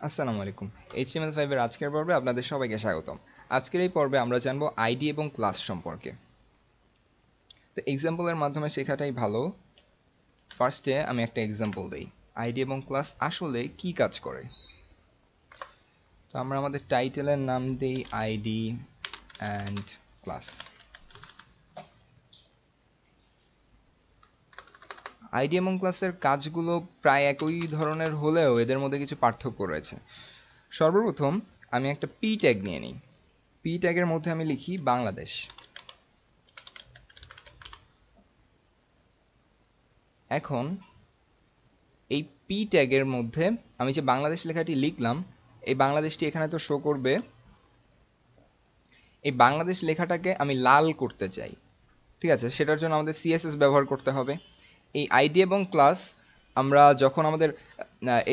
আসসালামু আলাইকুম। HTML5 এর আজকের পর্বে আপনাদের সবাইকে স্বাগতম। আজকের এই পর্বে আমরা জানবো আইডি এবং ক্লাস সম্পর্কে। তো এক্সাম্পলের মাধ্যমে শেখাটাই ভালো। ফার্স্টে আমি একটা এক্সাম্পল দেই। আইডি এবং ক্লাস আসলে কি কাজ করে? তো আমরা আমাদের টাইটেলের নাম দেই আইডি অ্যান্ড ক্লাস। আইডি এবং ক্লাসের কাজগুলো প্রায় একই ধরনের হলেও এদের মধ্যে কিছু পার্থক্য রয়েছে। সর্বপ্রথম আমি একটা পি ট্যাগ নিয়ে নিই। পি ট্যাগের মধ্যে আমি লিখি বাংলাদেশ। এখন এই পি ট্যাগের মধ্যে আমি যে বাংলাদেশ লেখাটি লিখলাম, এই বাংলাদেশটি এখানে তো শো করবে। এই বাংলাদেশ লেখাটাকে আমি লাল করতে চাই, ঠিক আছে? সেটার জন্য আমাদের সিএসএস ব্যবহার করতে হবে। এই আইডি এবং ক্লাস আমরা যখন আমাদের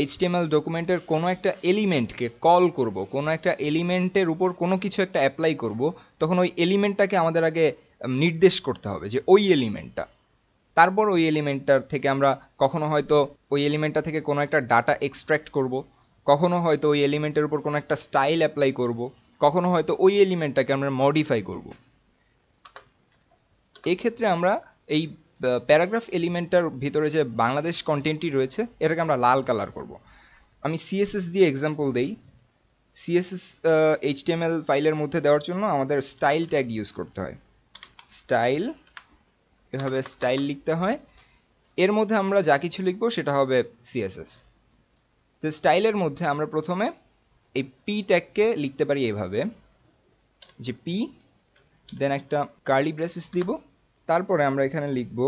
এইচটিএমএল ডকুমেন্টের কোনো একটা এলিমেন্টকে কল করব, কোনো একটা এলিমেন্টের উপর কোনো কিছু একটা অ্যাপ্লাই করব, তখন ওই এলিমেন্টটাকে আমাদের আগে নির্দেশ করতে হবে যে ওই এলিমেন্টটা। তারপর ওই এলিমেন্টটার থেকে আমরা কখনো হয়তো ওই এলিমেন্টটা থেকে কোনো একটা ডাটা এক্সট্র্যাক্ট করব, কখনো হয়তো ওই এলিমেন্টের উপর কোনো একটা স্টাইল অ্যাপ্লাই করব, কখনো হয়তো ওই এলিমেন্টটাকে আমরা মডিফাই করব। এক্ষেত্রে আমরা এই প্যারাগ্রাফ এলিমেন্টটার ভিতরে যে বাংলাদেশ কন্টেন্টটি রয়েছে এটাকে আমরা লাল কালার করব। আমি সিএসএস দিয়ে এক্সাম্পল দেই। সিএসএস এইচটিএমএল ফাইলের মধ্যে দেওয়ার জন্য আমাদের স্টাইল ট্যাগ ইউজ করতে হয়। স্টাইল, এভাবে স্টাইল লিখতে হয়। এর মধ্যে আমরা যা কিছু লিখবো সেটা হবে সিএসএস। তো স্টাইলের মধ্যে আমরা প্রথমে এই পি ট্যাগকে লিখতে পারি এভাবে, যে পি, দেন একটা কার্লি ব্রেসেস দিব, তারপরে আমরা এখানে লিখব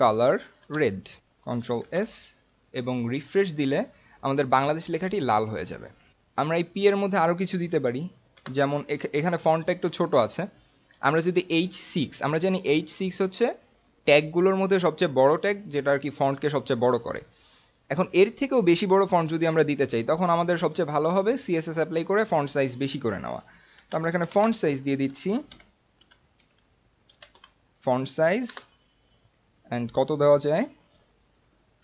কালার রেড, কন্ট্রোল এস, এবং রিফ্রেশ দিলে আমাদের বাংলাদেশ লেখাটি লাল হয়ে যাবে। আমরা এই পি এর মধ্যে আরও কিছু দিতে পারি, যেমন এখানে ফন্টটা একটু ছোট আছে। আমরা যদি H6, আমরা জানি H6 হচ্ছে ট্যাগগুলোর মধ্যে সবচেয়ে বড় ট্যাগ, যেটা আর কি ফন্টকে সবচেয়ে বড় করে। এখন এর থেকেও বেশি বড় ফন্ট যদি আমরা দিতে চাই, তখন আমাদের সবচেয়ে ভালো হবে সিএসএস অ্যাপ্লাই করে ফন্ট সাইজ বেশি করে নেওয়া। তো আমরা এখানে ফন্ট সাইজ দিয়ে দিচ্ছি, ফন্ট সাইজ অ্যান্ড কত দেওয়া যায়,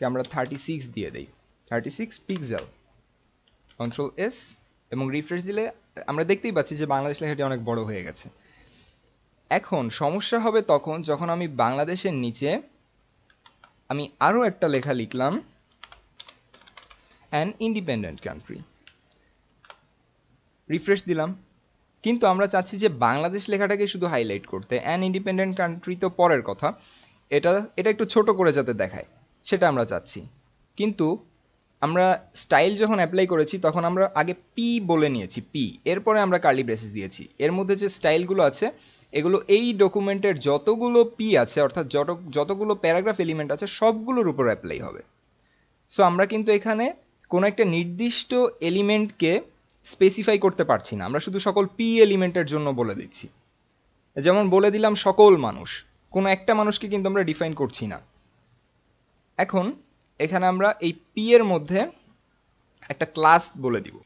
আমরা 36 দিয়ে দেই, 36 পিক্সেল, কন্ট্রোল এস, এবং রিফ্রেশ দিলে আমরা দেখতেই পাচ্ছি যে বাংলাদেশ লেখাটি অনেক বড় হয়ে গেছে। এখন সমস্যা হবে তখন যখন আমি বাংলাদেশের নিচে আমি আরও একটা লেখা লিখলাম, অ্যান ইন্ডিপেন্ডেন্ট কান্ট্রি, রিফ্রেশ দিলাম। কিন্তু আমরা চাচ্ছি যে বাংলাদেশ লেখাটাকে শুধু হাইলাইট করতে, অ্যান ইন্ডিপেন্ডেন্ট কান্ট্রি তো পরের কথা, এটা একটু ছোট করে যাতে দেখায় সেটা আমরা চাচ্ছি। কিন্তু আমরা স্টাইল যখন অ্যাপ্লাই করেছি তখন আমরা আগে পি বলে নিয়েছি, পি, এরপরে আমরা কার্লি ব্রেসেস দিয়েছি। এর মধ্যে যে স্টাইলগুলো আছে এগুলো এই ডকুমেন্টের যতগুলো পি আছে, অর্থাৎ যতগুলো প্যারাগ্রাফ এলিমেন্ট আছে সবগুলোর উপর অ্যাপ্লাই হবে। সো আমরা কিন্তু এখানে কোনো একটা নির্দিষ্ট এলিমেন্টকে স্পেসিফাই করতে পারছি না, আমরা শুধু সকল পি এলিমেন্টের জন্য বলে দিচ্ছি। যেমন বলে দিলাম সকল মানুষ, কোনো একটা মানুষকে কিন্তু আমরা ডিফাইন করছি না। এখন এখানে আমরা এই পি এর মধ্যে একটা ক্লাস বলে দিব,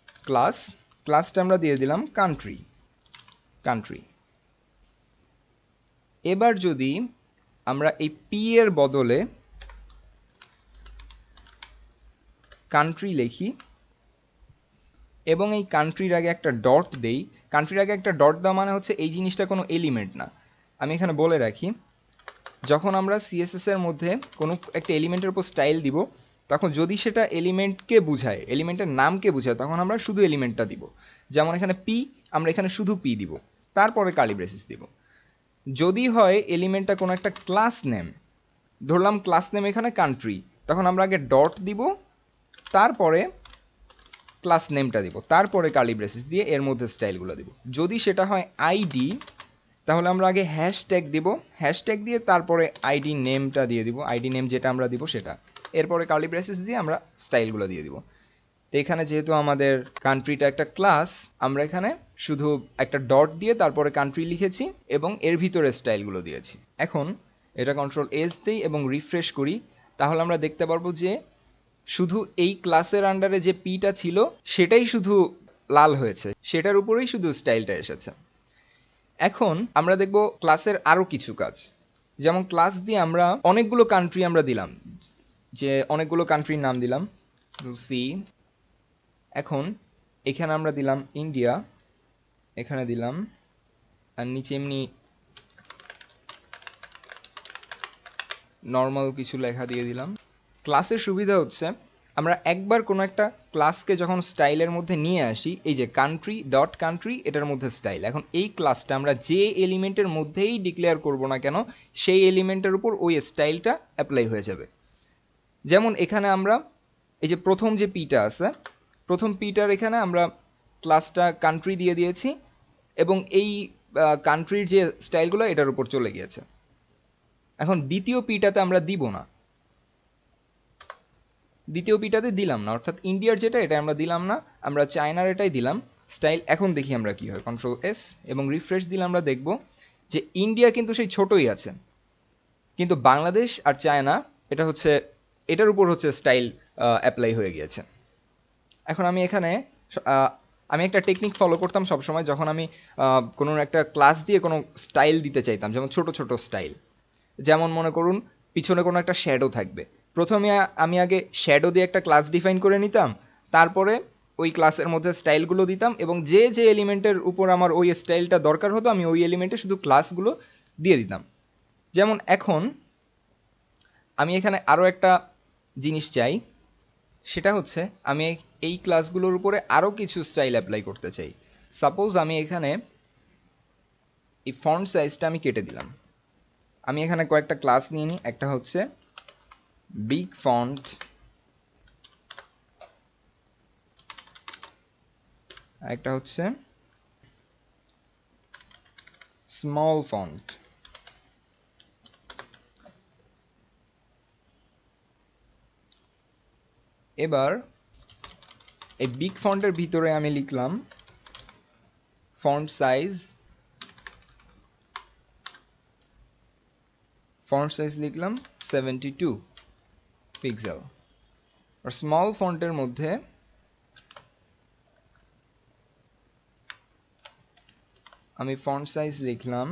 ক্লাসটা আমরা দিয়ে দিলাম কান্ট্রি। এবার যদি আমরা এই পি এর বদলে কান্ট্রি লিখি এবং এই কান্ট্রির আগে একটা ডট দেই, কান্ট্রির আগে একটা ডট দেওয়া মানে হচ্ছে এই জিনিসটা কোনো এলিমেন্ট না। আমি এখানে বলে রাখি, যখন আমরা সিএসএস এর মধ্যে কোনো একটা এলিমেন্টের উপর স্টাইল দিব, তখন যদি সেটা এলিমেন্টকে বুঝায়, এলিমেন্টের নামকে বুঝায়, তখন আমরা শুধু এলিমেন্টটা দিব। যেমন এখানে পি, আমরা এখানে শুধু পি দিব, তারপরে কার্লি ব্রেসেস দিব। যদি হয় এলিমেন্টটা কোনো একটা ক্লাস নেম, ধরলাম ক্লাস নেম এখানে কান্ট্রি, তখন আমরা আগে ডট দিব, তারপরে ক্লাস নেমটা দিব, তারপরে কার্লি ব্রেসেস দিয়ে এর মধ্যে স্টাইলগুলো দিব। যদি সেটা হয় আইডি, তাহলে আমরা আগে হ্যাশট্যাগ দিব, হ্যাশট্যাগ দিয়ে তারপরে আইডি নেমটা দিয়ে দিব, আইডি নেম যেটা আমরা দিব সেটা, এরপরে কার্লি ব্রেসেস দিয়ে আমরা স্টাইলগুলো দিয়ে দিব। তো এখানে যেহেতু আমাদের কান্ট্রিটা একটা ক্লাস, আমরা এখানে শুধু একটা ডট দিয়ে তারপরে কান্ট্রি লিখেছি এবং এর ভিতরে স্টাইলগুলো দিয়েছি। এখন এটা কন্ট্রোল এস দিই এবং রিফ্রেশ করি, তাহলে আমরা দেখতে পারবো যে শুধু এই ক্লাসের আন্ডারে যে পিটা ছিল সেটাই শুধু লাল হয়েছে, সেটার উপরেই শুধু স্টাইলটা এসেছে। এখন আমরা দেখব ক্লাসের আরো কিছু কাজ, যেমন ক্লাস দিয়ে আমরা অনেকগুলো কান্ট্রি আমরা দিলাম, যে অনেকগুলো কান্ট্রির নাম দিলাম, সি, এখন এখানে আমরা দিলাম ইন্ডিয়া, এখানে দিলাম, আর নিচে এমনি নর্মাল কিছু লেখা দিয়ে দিলাম। ক্লাসের সুবিধা হচ্ছে আমরা একবার কোনো একটা ক্লাসকে যখন স্টাইলের মধ্যে নিয়ে আসি, এই যে কান্ট্রি ডট কান্ট্রি, এটার মধ্যে স্টাইল, এখন এই ক্লাসটা আমরা যে এলিমেন্টের মধ্যেই ডিক্লেয়ার করব না কেন সেই এলিমেন্টের উপর ওই স্টাইলটা অ্যাপ্লাই হয়ে যাবে। যেমন এখানে আমরা এই যে প্রথম যে পিটা আছে, প্রথম পিটার এখানে আমরা ক্লাসটা কান্ট্রি দিয়ে দিয়েছি এবং এই কান্ট্রির যে স্টাইলগুলো এটার উপর চলে গিয়েছে। এখন দ্বিতীয় পিটাতে আমরা দিব না, দ্বিতীয় পিটাতে দিলাম না, অর্থাৎ ইন্ডিয়ার যেটা এটা আমরা দিলাম না, আমরা চায়নার এটাই দিলাম স্টাইল। এখন দেখি আমরা কি হয়, কন্ট্রোল এস এবং রিফ্রেশ দিলে আমরা দেখব যে ইন্ডিয়া কিন্তু সেই ছোটই আছে, কিন্তু বাংলাদেশ আর চায়না এটা হচ্ছে এটার উপর হচ্ছে স্টাইল অ্যাপ্লাই হয়ে গিয়েছে। এখন আমি এখানে আমি একটা টেকনিক ফলো করতাম সবসময় যখন আমি কোনো একটা ক্লাস দিয়ে কোনো স্টাইল দিতে চাইতাম, যেমন ছোট ছোট স্টাইল, যেমন মনে করুন পিছনে কোনো একটা শ্যাডো থাকবে, প্রথমে আমি আগে শ্যাডো দিয়ে একটা ক্লাস ডিফাইন করে নিতাম, তারপরে ওই ক্লাসের মধ্যে স্টাইলগুলো দিতাম এবং যে যে এলিমেন্টের উপর আমার ওই স্টাইলটা দরকার হতো আমি ওই এলিমেন্টে শুধু ক্লাসগুলো দিয়ে দিতাম। যেমন এখন আমি এখানে আরও একটা জিনিস চাই, সেটা হচ্ছে আমি এই ক্লাসগুলোর উপরে আরও কিছু স্টাইল অ্যাপ্লাই করতে চাই। সাপোজ আমি এখানে এই ফন্ট সাইজটা আমি কেটে দিলাম, আমি এখানে কয়েকটা ক্লাস নিয়ে নিই, একটা হচ্ছে বিগ ফন্ট, একটা হচ্ছে স্মল ফন্ট। এবার এই বিগ ফন্টের ভিতরে আমি লিখলাম ফন্ট সাইজ লিখলাম 72 পিক্সেল, আর স্মল ফন্টের মধ্যে আমি ফন্ট সাইজ লিখলাম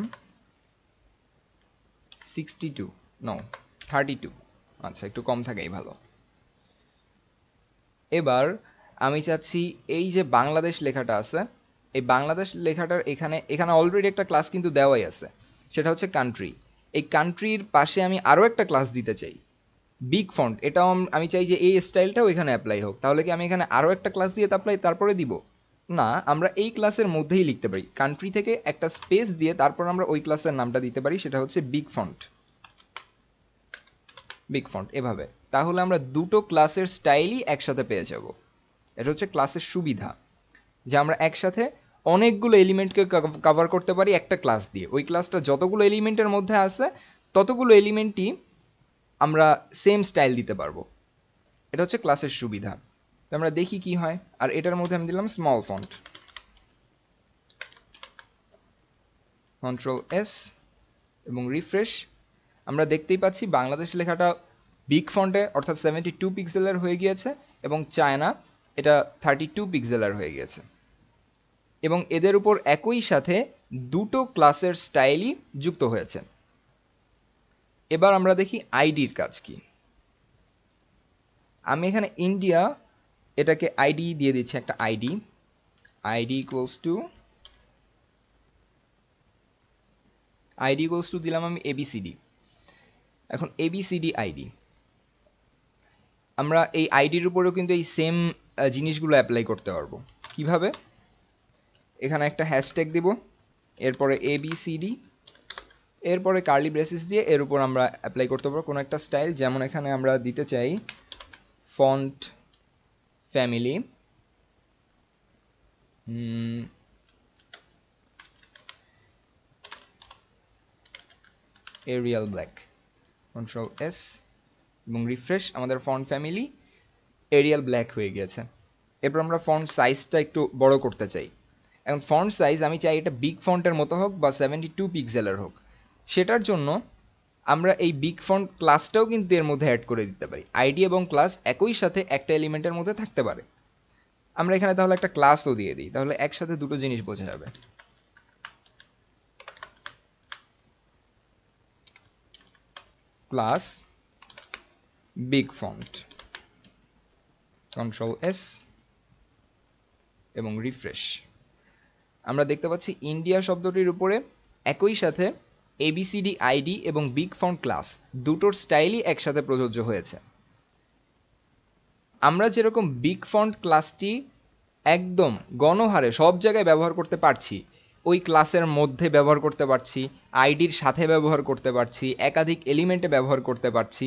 62, নো 32, আচ্ছা একটু কম থাকাই ভালো। এবার আমি চাচ্ছি এই যে বাংলাদেশ লেখাটা আছে, এই বাংলাদেশ লেখাটার এখানে এখানে অলরেডি একটা ক্লাস কিন্তু দেওয়াই আছে, সেটা হচ্ছে কান্ট্রি। এই কান্ট্রির পাশে আমি আরও একটা ক্লাস দিতে চাই বিগ ফন্ট, এটাও আমি চাই যে এই স্টাইলটাও এখানে অ্যাপ্লাই হোক, তাহলে কি আমি এখানে আরও একটা ক্লাস দিয়ে তারপরে দিব না, আমরা এই ক্লাসের মধ্যেই লিখতে পারি, কান্ট্রি থেকে একটা স্পেস দিয়ে তারপর আমরা ওই ক্লাসের নামটা দিতে পারি, সেটা হচ্ছে বিগ ফন্ট, এভাবে। তাহলে আমরা দুটো ক্লাসের স্টাইলই একসাথে পেয়ে যাব। এটা হচ্ছে ক্লাসের সুবিধা, যে আমরা একসাথে অনেকগুলো এলিমেন্টকে কভার করতে পারি একটা ক্লাস দিয়ে, ওই ক্লাসটা যতগুলো এলিমেন্টের মধ্যে আছে ততগুলো এলিমেন্টই আমরা সেম স্টাইল দিতে পারবো। এটা হচ্ছে ক্লাসের সুবিধা। তো আমরা দেখি কি হয়, আর এটার মধ্যে আমি দিলাম স্মল ফন্ট, কন্ট্রোল এস এবং রিফ্রেশ। আমরা দেখতেই পাচ্ছি বাংলাদেশ লেখাটা বিগ ফন্টে অর্থাৎ 72 পিক্সেলের হয়ে গিয়েছে এবং চায়না এটা 32 পিক্সেলের হয়ে গিয়েছে, এবং এদের উপর একই সাথে দুটো ক্লাসের স্টাইলই যুক্ত হয়েছে। এবার আমরা দেখি আইডির কাজ কি। আমি এখানে ইন্ডিয়া এটাকে আইডি দিয়ে দিচ্ছি, একটা আইডি, আইডি ইকুয়ালস টু দিলাম আমি এবিসিডি। এখন এবিসিডি আইডি, আমরা এই আইডির উপরেও কিন্তু এই সেম জিনিসগুলো অ্যাপ্লাই করতে পারবো। কিভাবে? এখানে একটা হ্যাশট্যাগ দিব, এরপরে এবিসিডি, এরপরে কার্লি ব্রেসিস দিয়ে এর উপর আমরা অ্যাপ্লাই করতে পারবো কোনো একটা স্টাইল, যেমন এখানে আমরা দিতে চাই font family Arial black, control S এবং রিফ্রেশ, আমাদের ফন্ট ফ্যামিলি এরিয়াল ব্ল্যাক হয়ে গেছে। এরপর আমরা ফন্ট সাইজটা একটু বড় করতে চাই, এখন ফন্ট সাইজ আমি চাই এটা বিগ ফন্টের মতো হোক বা 72 পিক্সেলের হোক, সেটার জন্য আমরা এই বিগ ফন্ট ক্লাসটাও কিন্তু এর মধ্যে অ্যাড করে দিতে পারি, আইডি এবং ক্লাস একই সাথে একটা এলিমেন্টের মধ্যে থাকতে পারে। আমরা এখানে তাহলে একটা ক্লাসও দিয়ে দিই, তাহলে একসাথে দুটো জিনিস বোঝা যাবে। Class big font, control S এবং রিফ্রেশ। আমরা দেখতে পাচ্ছি ইন্ডিয়া শব্দটির উপরে একই সাথে এবিসিডি আইডি এবং বিগ ফন্ট ক্লাস দুটোর স্টাইলই একসাথে প্রযোজ্য হয়েছে। আমরা যেরকম বিগ ফন্ট ক্লাসটি একদম গণহারে সব জায়গায় ব্যবহার করতে পারছি, ওই ক্লাসের মধ্যে ব্যবহার করতে পারছি, আইডির সাথে ব্যবহার করতে পারছি, একাধিক এলিমেন্টে ব্যবহার করতে পারছি,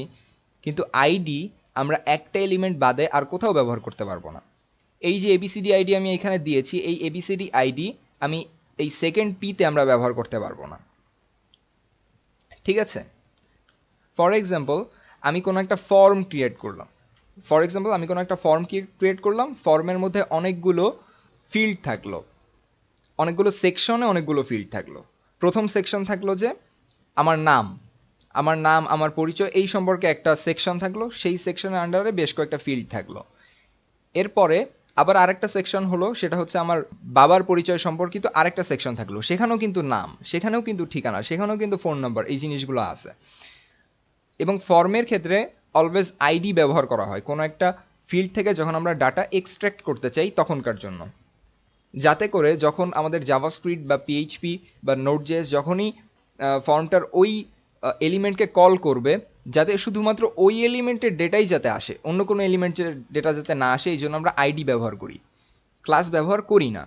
কিন্তু আইডি আমরা একটা এলিমেন্ট বাদে আর কোথাও ব্যবহার করতে পারবো না। এই যে এবিসিডি আইডি আমি এখানে দিয়েছি, এই এবিসিডি আইডি আমি এই সেকেন্ড পিতে আমরা ব্যবহার করতে পারবো না। ঠিক আছে? ফর এক্সাম্পল আমি কোনো একটা ফর্ম ক্রিয়েট করলাম, ফর্মের মধ্যে অনেকগুলো ফিল্ড থাকলো, অনেকগুলো সেকশনে অনেকগুলো ফিল্ড থাকলো। প্রথম সেকশন থাকলো যে আমার নাম, আমার পরিচয়, এই সম্পর্কে একটা সেকশন থাকলো, সেই সেকশনের আন্ডারে বেশ কয়েকটা ফিল্ড থাকলো। এরপরে আবার আরেকটা সেকশন হলো, সেটা হচ্ছে আমার বাবার পরিচয় সম্পর্কিত আরেকটা সেকশন থাকলো, সেখানেও কিন্তু নাম, সেখানেও কিন্তু ঠিকানা, সেখানেও কিন্তু ফোন নাম্বার, এই জিনিসগুলো আছে। এবং ফর্মের ক্ষেত্রে অলওয়েজ আইডি ব্যবহার করা হয় কোনো একটা ফিল্ড থেকে যখন আমরা ডাটা এক্সট্রাক্ট করতে চাই তখনকার জন্য, যাতে করে যখন আমাদের জাভাস্ক্রিপ্ট বা পিএইচপি বা নোড.জেএস যখনই ফর্মটার ওই এলিমেন্টকে কল করবে, যাতে শুধুমাত্র ওই এলিমেন্টের ডেটাই যাতে আসে, অন্য কোনো এলিমেন্টের ডেটা যাতে না আসে, এই জন্য আমরা আইডি ব্যবহার করি, ক্লাস ব্যবহার করি না।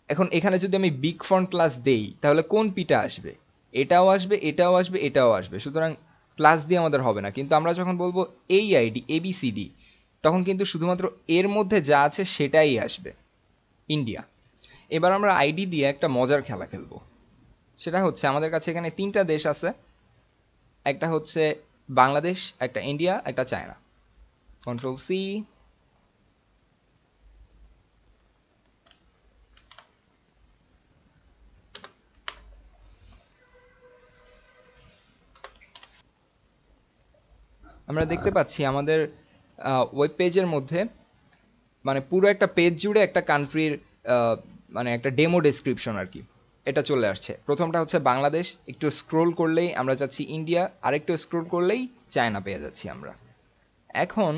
এখন এখানে যদি আমি বিগ ফন্ট ক্লাস দেই, তাহলে কোন পিটা আসবে? এটাও আসবে, এটাও আসবে, এটাও আসবে, সুতরাং ক্লাস দিয়ে আমাদের হবে না। কিন্তু আমরা যখন বলবো এই আইডি এবিসিডি, তখন কিন্তু শুধুমাত্র এর মধ্যে যা আছে সেটাই আসবে, ইন্ডিয়া। এবার আমরা আইডি দিয়ে একটা মজার খেলা খেলবো। সেটা হচ্ছে আমাদের কাছে এখানে তিনটা দেশ আছে, একটা হচ্ছে বাংলাদেশ, একটা ইন্ডিয়া, একটা চায়না। কন্ট্রোল সি, আমরা দেখতে পাচ্ছি আমাদের ওয়েব পেজের মধ্যে, মানে পুরো একটা পেজ জুড়ে একটা কান্ট্রির মানে একটা ডেমো ডেসক্রিপশন আর কি, এটা চলে আসছে। প্রথমটা হচ্ছে বাংলাদেশ, একটু স্ক্রোল করলেই আমরা যাচ্ছি ইন্ডিয়া, আরেকটু স্ক্রোল করলেই চায়না পেয়ে যাচ্ছি আমরা। এখন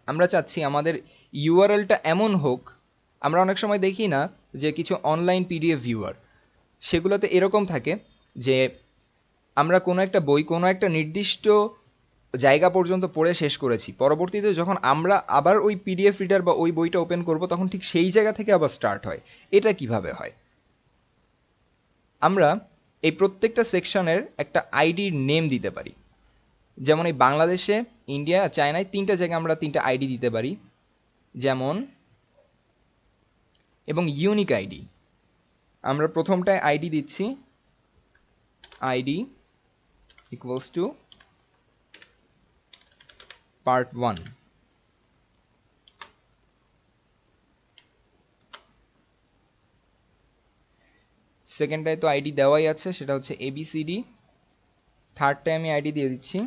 আমরা চাচ্ছি আমাদের ইউআরএলটা এমন হোক, আমরা অনেক সময় দেখি না যে কিছু অনলাইন পিডিএফ ভিউয়ার, সেগুলোতে এরকম থাকে যে আমরা কোনো একটা বই কোনো একটা নির্দিষ্ট জায়গা পর্যন্ত পড়ে শেষ করেছি, পরবর্তীতে যখন আমরা আবার ওই পিডিএফ রিডার বা ওই বইটা ওপেন করব, তখন ঠিক সেই জায়গা থেকে আবার স্টার্ট হয়। এটা কিভাবে হয়? আমরা এই প্রত্যেকটা সেকশনের একটা আইডির নেম দিতে পারি। যেমন এই বাংলাদেশে, ইন্ডিয়া, চায়নায় তিনটা জায়গায় আমরা তিনটা আইডি দিতে পারি, যেমন, এবং ইউনিক আইডি। আমরা প্রথমটায় আইডি দিচ্ছি আইডি ইকুয়ালস টু পার্ট 1, সেকেন্ডটায় তো আইডি দেওয়াই আছে, সেটা হচ্ছে এবিসিডি। থার্ডটায় আমি আইডি দিয়ে দিচ্ছি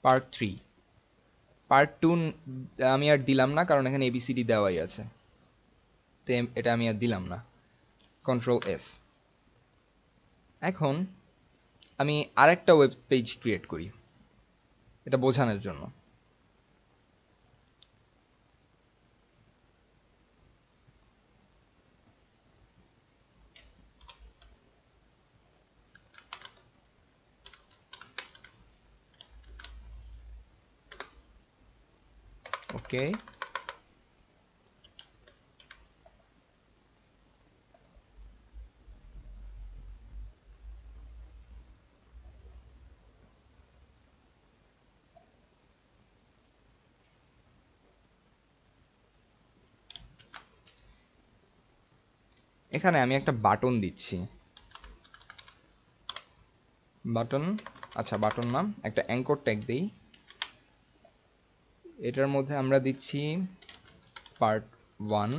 পার্ট 3। পার্ট 2 আমি আর দিলাম না, কারণ এখানে এবিসিডি দেওয়াই আছে, তো এটা আমি আর দিলাম না। Control S. এখন আমি আরেকটা ওয়েব পেজ ক্রিয়েট করি এটা বোঝানোর জন্য। ওকে, এখানে আমি একটা বাটন দিচ্ছি, বাটন, আচ্ছা বাটন নাম, একটা অ্যাঙ্কর ট্যাগ দেই, এটার মধ্যে আমরা দিচ্ছি পার্ট 1,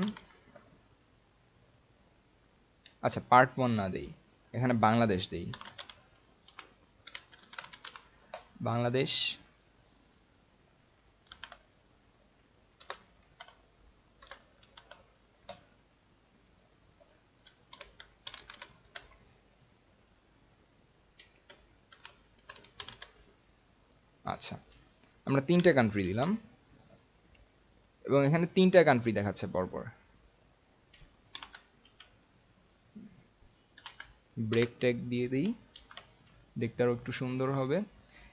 আচ্ছা পার্ট 1 না দেই, এখানে বাংলাদেশ দেই, বাংলাদেশ। আচ্ছা, আমরা তিনটে কান্ট্রি দিলাম, এবং এখানে 3টা কান্ট্রি দেখাচ্ছে পরপর। ব্রেক ট্যাগ দিয়ে দিই, দেখতে আরো একটু সুন্দর হবে।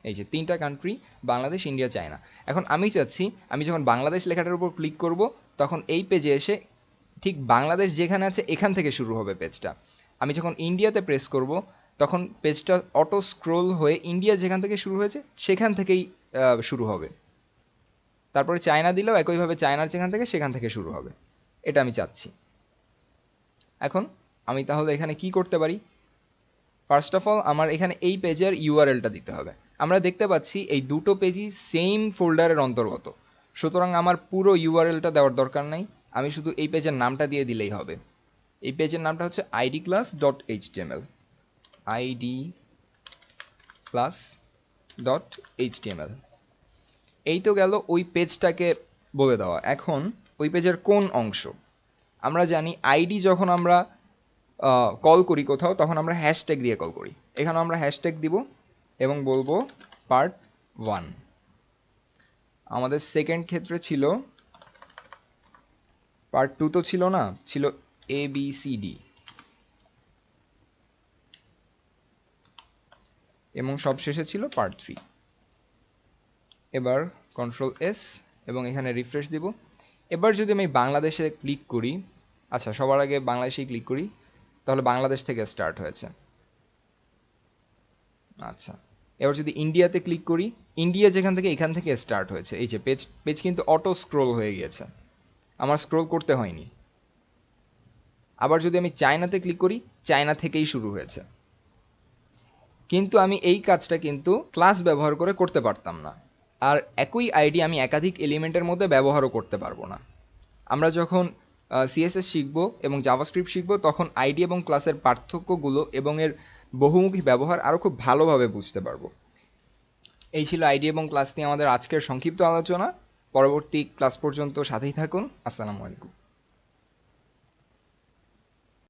এই যে 3টা কান্ট্রি, বাংলাদেশ, ইন্ডিয়া, চায়না। এখন আমি চাচ্ছি আমি যখন বাংলাদেশ লেখাটার উপর ক্লিক করব তখন এই পেজে এসে ঠিক বাংলাদেশ যেখানে আছে এখান থেকে শুরু হবে পেজটা। আমি যখন ইন্ডিয়াতে প্রেস করব তখন পেজটা অটো স্ক্রোল হয়ে ইন্ডিয়া যেখান থেকে শুরু হয়েছে সেখান থেকেই শুরু হবে। তারপরে চায়না দিলেও একইভাবে চায়নার যেখান থেকে সেখান থেকে শুরু হবে। এটা আমি চাচ্ছি। এখন আমি তাহলে এখানে কি করতে পারি? ফার্স্ট অফ অল আমার এখানে এই পেজের ইউআরএলটা দিতে হবে। আমরা দেখতে পাচ্ছি এই দুটো পেজই সেম ফোল্ডারের অন্তর্গত, সুতরাং আমার পুরো ইউআরএলটা দেওয়ার দরকার নাই, আমি শুধু এই পেজের নামটা দিয়ে দিলেই হবে। এই পেজের নামটা হচ্ছে idclass.html, idclass.html। এই তো গেল ওই পেজটাকে বলে দেওয়া। এখন ওই পেজের কোন অংশ? আমরা জানি আইডি যখন আমরা কল করি কোথাও তখন আমরা হ্যাশট্যাগ দিয়ে কল করি। এখানে আমরা হ্যাশট্যাগ দিব এবং বলবো পার্ট 1। আমাদের সেকেন্ড ক্ষেত্রে ছিল পার্ট 2, তো ছিল না, ছিল ABCD, এবং সবশেষে ছিল পার্ট 3। এবার Ctrl+S এবং এখানে রিফ্রেশ দিব। এবার যদি আমি বাংলাদেশে ক্লিক করি, আচ্ছা সবার আগে বাংলাদেশেই ক্লিক করি, তাহলে বাংলাদেশ থেকে স্টার্ট হয়েছে। আচ্ছা, এবার যদি ইন্ডিয়াতে ক্লিক করি, ইন্ডিয়া যেখান থেকে এখান থেকে স্টার্ট হয়েছে। এই যে পেজ কিন্তু অটো স্ক্রোল হয়ে গিয়েছে, আমার স্ক্রোল করতে হয়নি। আবার যদি আমি চায়নাতে ক্লিক করি, চায়না থেকেই শুরু হয়েছে। কিন্তু আমি এই কাজটা কিন্তু ক্লাস ব্যবহার করে করতে পারতাম না, আর একই আইডি আমি একাধিক এলিমেন্টের মধ্যে ব্যবহারও করতে পারবো না। আমরা যখন সিএসএস শিখব এবং জাভাস্ক্রিপ্ট শিখব তখন আইডি এবং ক্লাসের পার্থক্যগুলো এবং এর বহুমুখী ব্যবহার আরও খুব ভালোভাবে বুঝতে পারবো। এই ছিল আইডি এবং ক্লাস নিয়ে আমাদের আজকের সংক্ষিপ্ত আলোচনা। পরবর্তী ক্লাস পর্যন্ত সাথেই থাকুন। আসসালামু আলাইকুম।